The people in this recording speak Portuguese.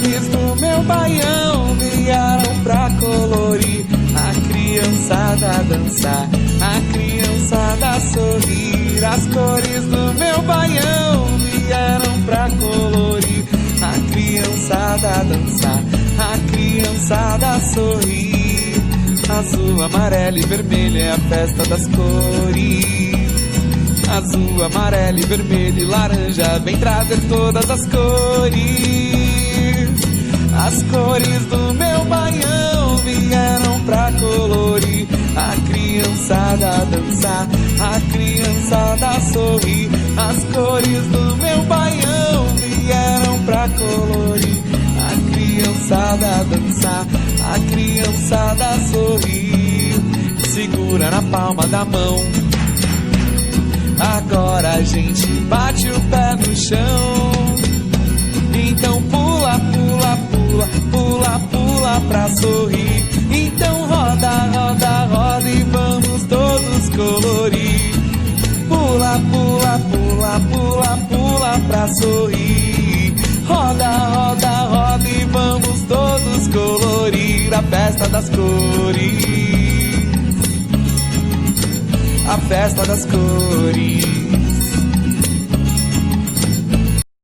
cores do meu baião vieram pra colorir, a criançada dançar, a criançada sorrir. As cores do meu baião vieram pra colorir, a criançada dançar, a criançada sorrir. Azul, amarelo e vermelho é a festa das cores. Azul, amarelo e vermelho e laranja vem trazer todas as cores. As cores do meu baião vieram pra colorir, a criançada dançar, a criançada sorrir. As cores do meu baião vieram pra colorir, a criançada dançar, a criançada sorrir. Segura na palma da mão, agora a gente bate o pé no chão. Então pula, pula, pula, pula, pula pra sorrir. Então roda, roda, roda e vamos todos colorir. Pula, pula, pula, pula, pula pra sorrir. Roda, roda, roda e vamos todos colorir a festa das cores. A festa das cores.